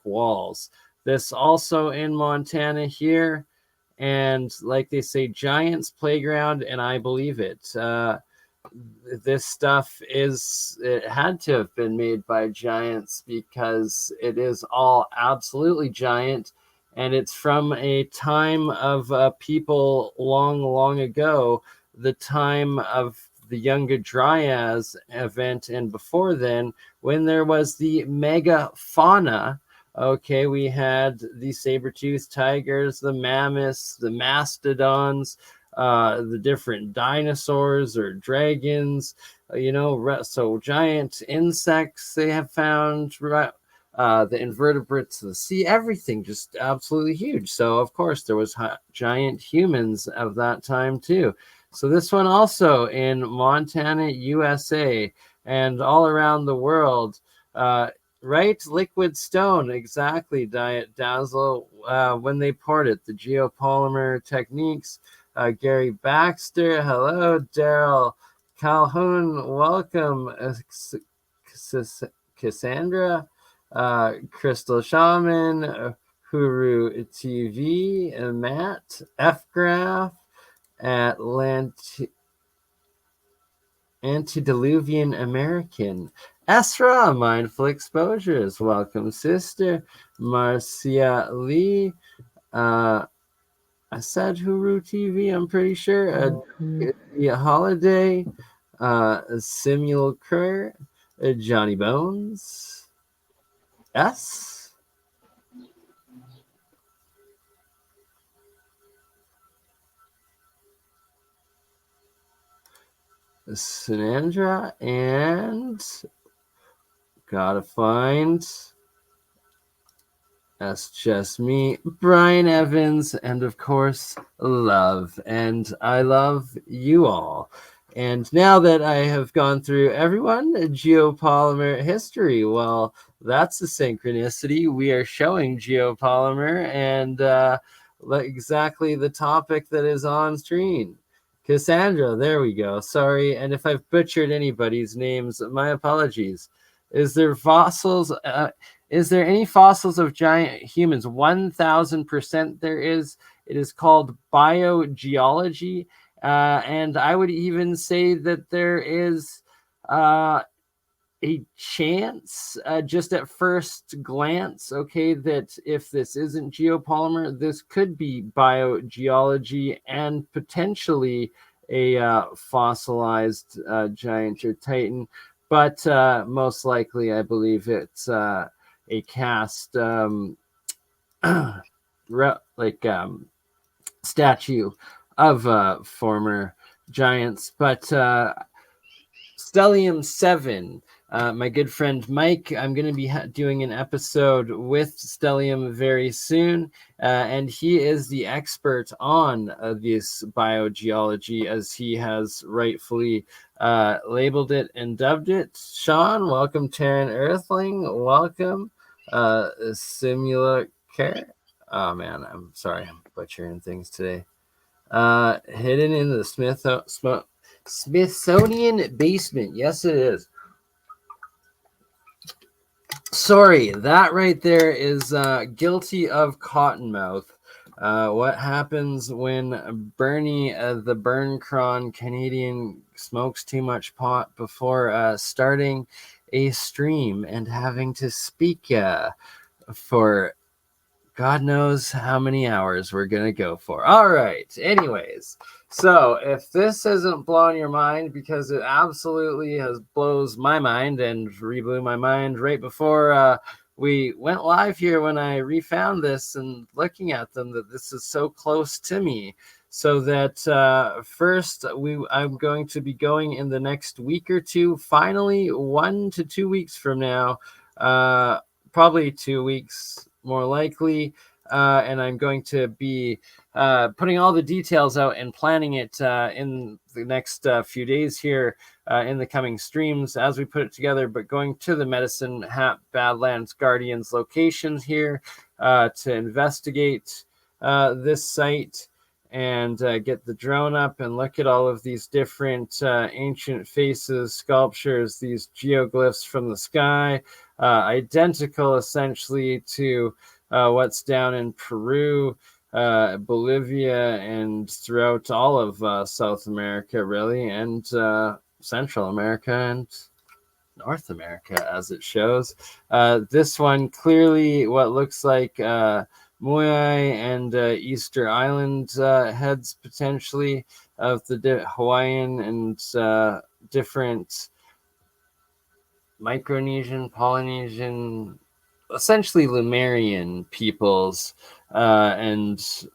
walls. This also in Montana here. And like they say, Giants Playground, and I believe it. This stuff it had to have been made by giants because it is all absolutely giant, and it's from a time of people long ago, the time of the Younger Dryas event, and before then, when there was the megafauna. Okay, we had the saber-toothed tigers, the mammoths, the mastodons, the different dinosaurs or dragons, so giant insects they have found, the invertebrates of the sea, everything just absolutely huge. So of course there was giant humans of that time too. So this one also in Montana, USA, and all around the world. Right, liquid stone, exactly, Diet Dazzle. When they poured it, the geopolymer techniques. Gary Baxter, hello. Daryl Calhoun, welcome. Cassandra, Crystal Shaman, Huru TV, Matt, F Graph, Antediluvian American. Esra, Mindful Exposures, welcome, sister. Marcia Lee, I said Huru TV, I'm pretty sure. Holiday, Simul Kerr, Johnny Bones, S. Sinandra, and gotta find. That's just me, Brian Evans, and of course, love. And I love you all. And now that I have gone through everyone, geopolymer history, well, that's a synchronicity. We are showing geopolymer and exactly the topic that is on screen. Cassandra, there we go. Sorry, and if I've butchered anybody's names, my apologies. Is there fossils? Is there any fossils of giant humans? 1,000% there is. It is called biogeology. And I would even say that there is a chance, just at first glance, okay, that if this isn't geopolymer, this could be biogeology and potentially a fossilized giant or titan. But most likely, I believe it's a cast statue of former giants. But Stellium 7, my good friend Mike, I'm going to be doing an episode with Stellium very soon, and he is the expert on this biogeology, as he has rightfully labeled it and dubbed it. Sean, welcome. Terran Earthling, welcome. Simula Care. Oh man, I'm sorry, I'm butchering things today. Hidden in the Smithsonian basement. Yes, it is. Sorry, that right there is guilty of cottonmouth. What happens when Bernie, the Burn Cron Canadian, smokes too much pot before starting a stream and having to speak for God knows how many hours we're going to go for. All right. Anyways, so if this hasn't blown your mind, because it absolutely blows my mind and reblew my mind right before we went live here, when I refound this and looking at them, that this is so close to me. So that first, I'm going to be going in the next week or two, finally 1 to 2 weeks from now, probably 2 weeks more likely, and I'm going to be putting all the details out and planning it in the next few days here in the coming streams as we put it together, but going to the Medicine Hat Badlands Guardians locations here to investigate this site and get the drone up and look at all of these different ancient faces, sculptures, these geoglyphs from the sky. identical essentially to what's down in Peru, Bolivia, and throughout all of South America, really, and Central America and North America, as it shows. This one clearly what looks like Moai and Easter Island heads potentially of the Hawaiian and different Micronesian, Polynesian, essentially Lemurian peoples and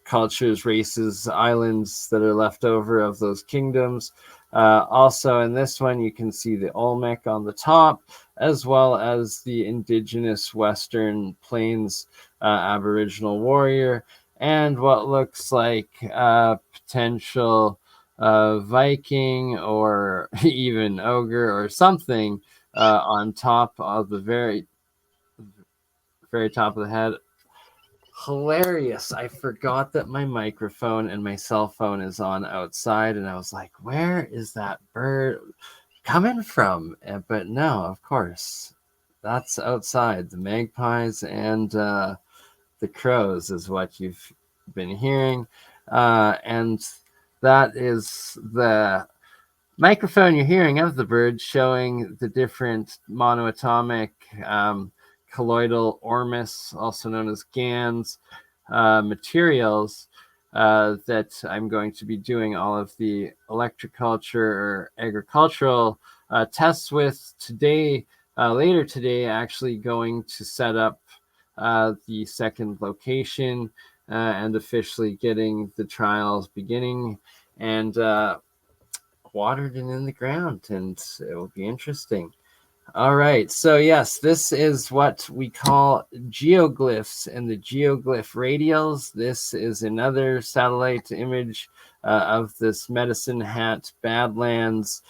cultures, races, islands that are left over of those kingdoms. Also in this one, you can see the Olmec on the top, as well as the indigenous Western Plains Aboriginal warrior, and what looks like potential Viking or even ogre or something on top of the very top of the head. Hilarious. I forgot that my microphone and my cell phone is on outside, and I was like, where is that bird coming from? But no, of course, that's outside. The magpies and the crows is what you've been hearing. And that is the microphone you're hearing of the bird, showing the different monoatomic colloidal ormus, also known as GANs, materials that I'm going to be doing all of the electroculture or agricultural tests with today. Later today, actually going to set up the second location and officially getting the trials beginning and watered and in the ground, and it will be interesting. All right, so yes, this is what we call geoglyphs and the geoglyph radials. This is another satellite image of this Medicine Hat Badlands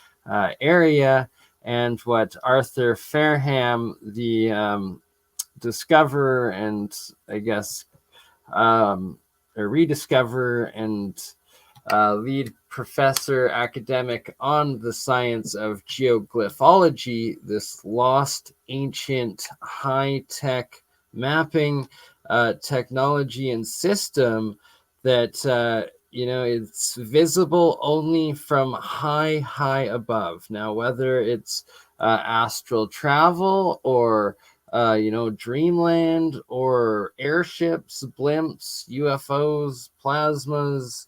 area, and what Arthur Fairham, the discoverer and I guess a rediscoverer and lead professor academic on the science of geoglyphology, this lost ancient high-tech mapping technology and system that it's visible only from high above. Now, whether it's astral travel or dreamland or airships, blimps, UFOs, plasmas,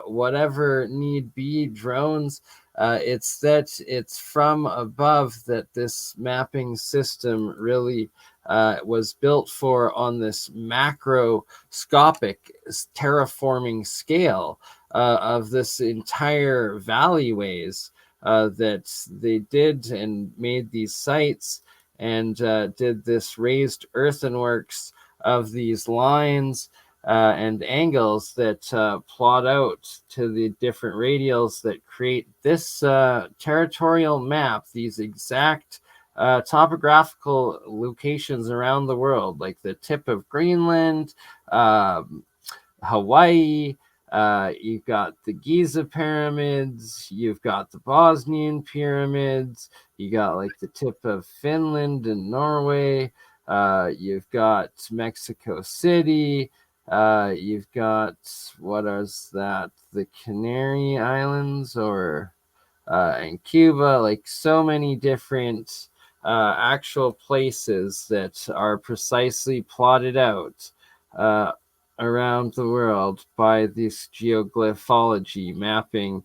whatever need be, drones, it's from above that this mapping system really was built for on this macroscopic terraforming scale of this entire valleyways that they did and made these sites and did this raised earthenworks of these lines and angles that plot out to the different radials that create this territorial map, these exact topographical locations around the world, like the tip of Greenland, Hawaii, you've got the Giza pyramids, you've got the Bosnian pyramids, you got like the tip of Finland and Norway, you've got Mexico City, you've got, what is that, the Canary Islands or and Cuba, like so many different actual places that are precisely plotted out around the world by this geoglyphology mapping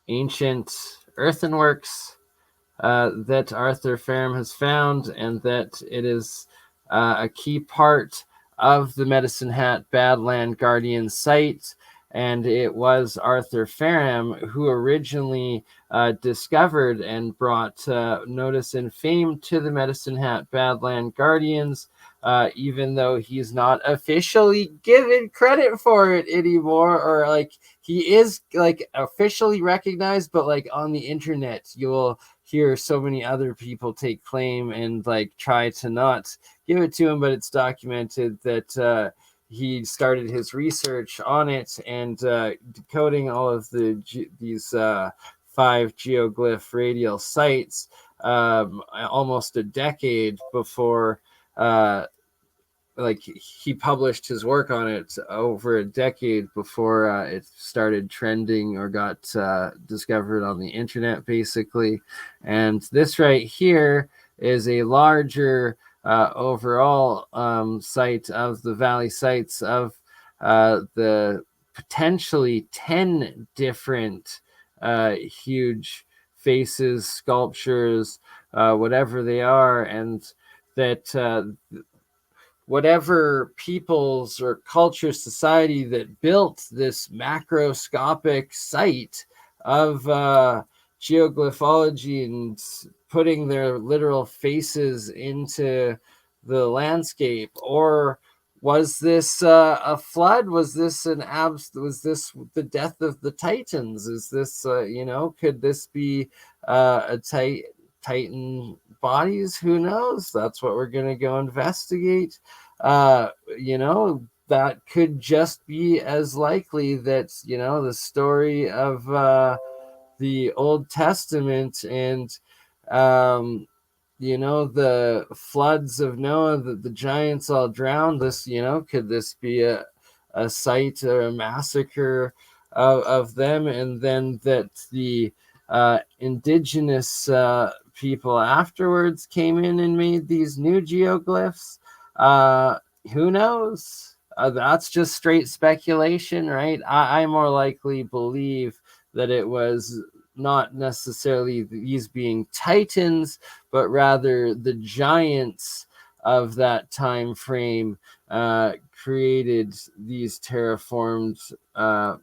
ancient earthenworks that Arthur Fairham has found, and that it is a key part of the Medicine Hat Badland Guardian site. And it was Arthur Fairham who originally discovered and brought notice and fame to the Medicine Hat Badland Guardians, even though he's not officially given credit for it anymore, or like he is like officially recognized, but like on the internet, you will hear so many other people take claim and like try to not give it to him, but it's documented that he started his research on it and decoding all of these 5 geoglyph radial sites almost a decade before like he published his work on it over a decade before it started trending or got discovered on the internet, basically. And this right here is a larger overall site of the valley sites of the potentially 10 different huge faces, sculptures, whatever they are, and that whatever peoples or culture society that built this macroscopic site of geoglyphology and putting their literal faces into the landscape, or was this a flood? Was this was this the death of the Titans? Is this could this be a Titan bodies? Who knows? That's what we're gonna go investigate. That could just be as likely that the story of the Old Testament and the floods of Noah, that the giants all drowned. This, could this be a site or a massacre of them, and then that the indigenous people afterwards came in and made these new geoglyphs? Who knows? That's just straight speculation, right? I more likely believe that it was not necessarily these being titans, but rather the giants of that time frame created these terraformed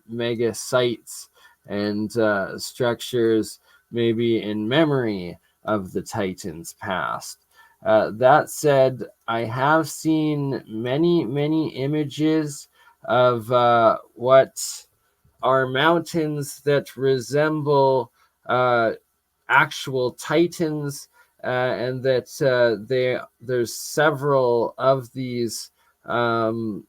mega sites and structures, maybe in memory of the Titans past. That said, I have seen many images of what are mountains that resemble actual titans, and that there's several of these mountain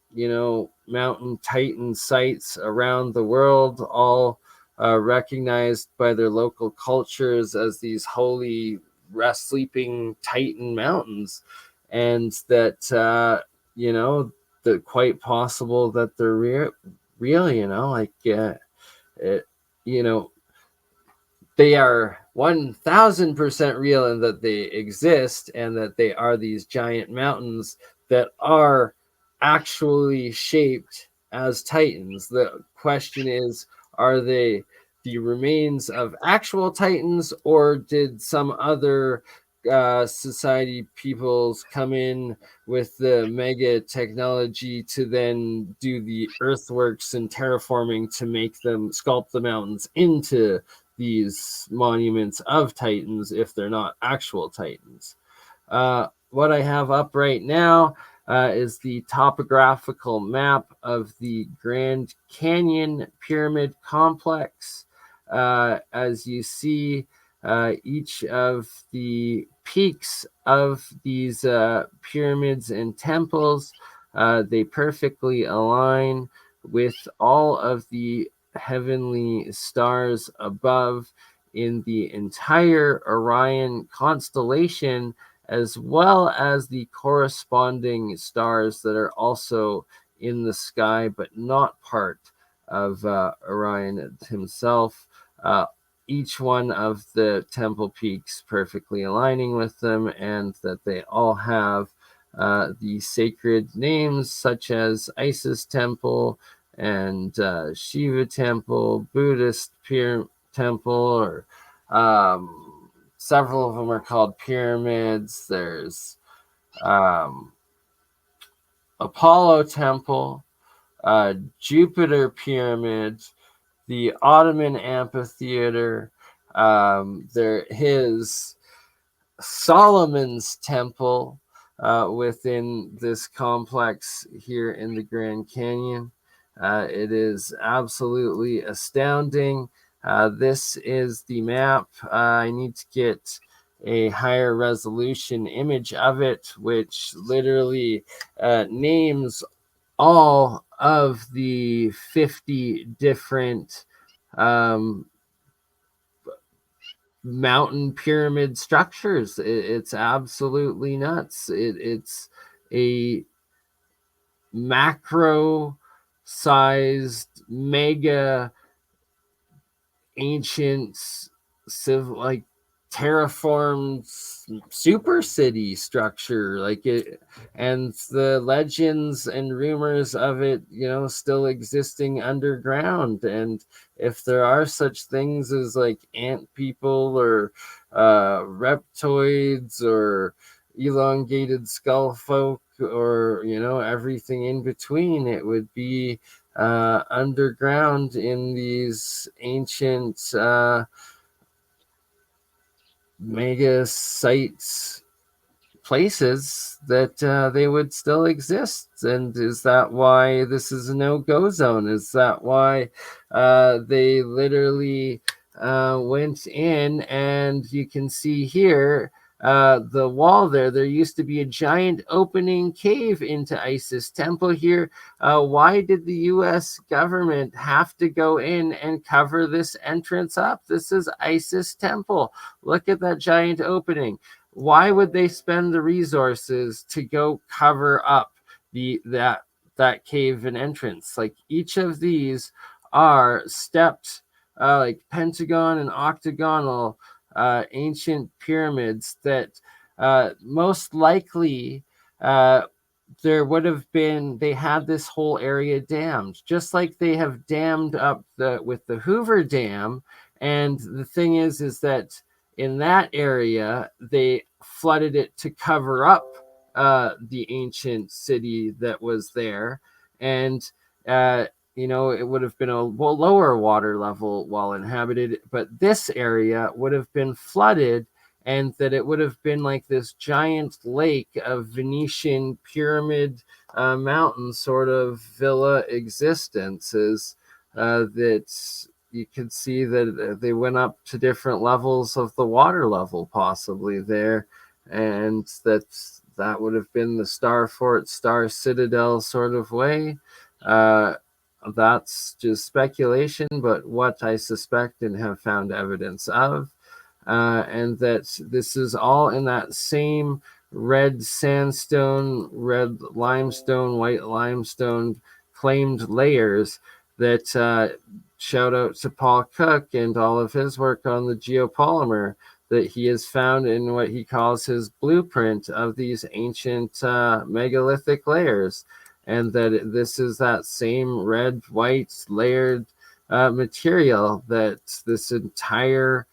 titan sites around the world, all recognized by their local cultures as these holy rest sleeping titan mountains, and that that quite possible that they're real, like it, they are 1000% real, and that they exist, and that they are these giant mountains that are actually shaped as titans. The question is, are they the remains of actual titans, or did some other society peoples come in with the mega technology to then do the earthworks and terraforming to make them sculpt the mountains into these monuments of titans if they're not actual titans? What I have up right now is the topographical map of the Grand Canyon Pyramid Complex. As you see, each of the peaks of these pyramids and temples, they perfectly align with all of the heavenly stars above in the entire Orion constellation, as well as the corresponding stars that are also in the sky but not part of Orion himself. Each one of the temple peaks perfectly aligning with them, and that they all have the sacred names such as Isis Temple and Shiva Temple, Buddhist Temple, or several of them are called pyramids. There's Apollo Temple, Jupiter Pyramid, the Ottoman Amphitheater. There is Solomon's Temple within this complex here in the Grand Canyon. It is absolutely astounding. This is the map. I need to get a higher resolution image of it, which literally names all of the 50 different mountain pyramid structures. It's absolutely nuts. It's a macro sized mega ancient like terraformed super city structure, like it, and the legends and rumors of it, still existing underground. And if there are such things as like ant people or reptoids or elongated skull folk, or everything in between, it would be underground in these ancient mega sites, places that they would still exist. And is that why this is a no-go zone? Is that why they literally went in? And you can see here the wall there used to be a giant opening cave into Isis temple here. Why did the US government have to go in and cover this entrance up? This is Isis temple. Look at that giant opening. Why would they spend the resources to go cover up that cave and entrance? Like, each of these are stepped like pentagon and octagonal ancient pyramids that most likely there would have been, they had this whole area dammed, just like they have dammed up with the Hoover Dam. And the thing is that in that area, they flooded it to cover up the ancient city that was there. And, it would have been a lower water level while inhabited, but this area would have been flooded, and that it would have been like this giant lake of Venetian pyramid mountain sort of villa existences that you could see that they went up to different levels of the water level possibly there, and that would have been the Star Fort, Star Citadel sort of way. That's just speculation, but what I suspect and have found evidence of, and that this is all in that same red sandstone, red limestone, white limestone claimed layers that shout out to Paul Cook and all of his work on the geopolymer that he has found in what he calls his blueprint of these ancient megalithic layers. And that this is that same red, white, layered material that this entire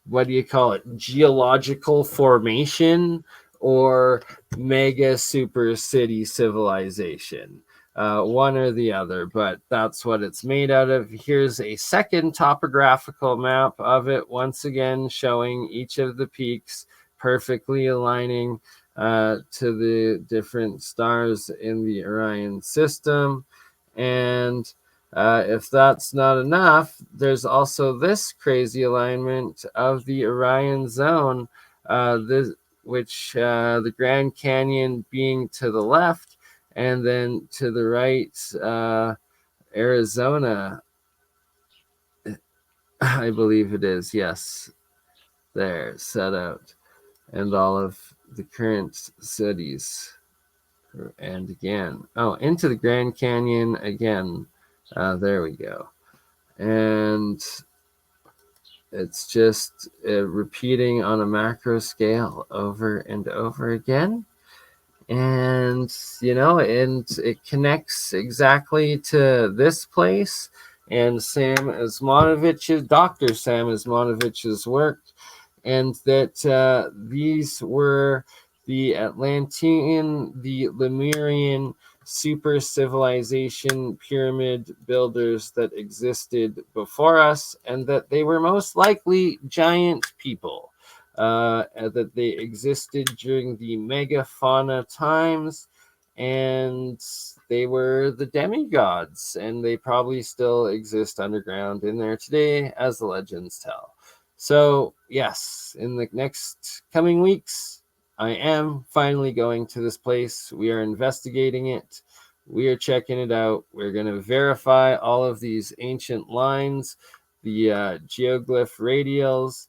what do you call it, geological formation or mega super city civilization, one or the other, but that's what it's made out of. Here's a second topographical map of it, once again showing each of the peaks perfectly aligning to the different stars in the Orion system. And if that's not enough, there's also this crazy alignment of the Orion zone, which the Grand Canyon being to the left, and then to the right, Arizona, I believe it is. Yes, there, set out, and all of the current cities. And again, into the Grand Canyon again. There we go. And it's just repeating on a macro scale over and over again. And, and it connects exactly to this place and Dr. Sam Asmanovich's work, and that these were the Atlantean, the Lemurian super civilization pyramid builders that existed before us, and that they were most likely giant people, that they existed during the megafauna times, and they were the demigods, and they probably still exist underground in there today, as the legends tell. So, yes, in the next coming weeks, I am finally going to this place. We are investigating it. We are checking it out. We're going to verify all of these ancient lines the geoglyph radials.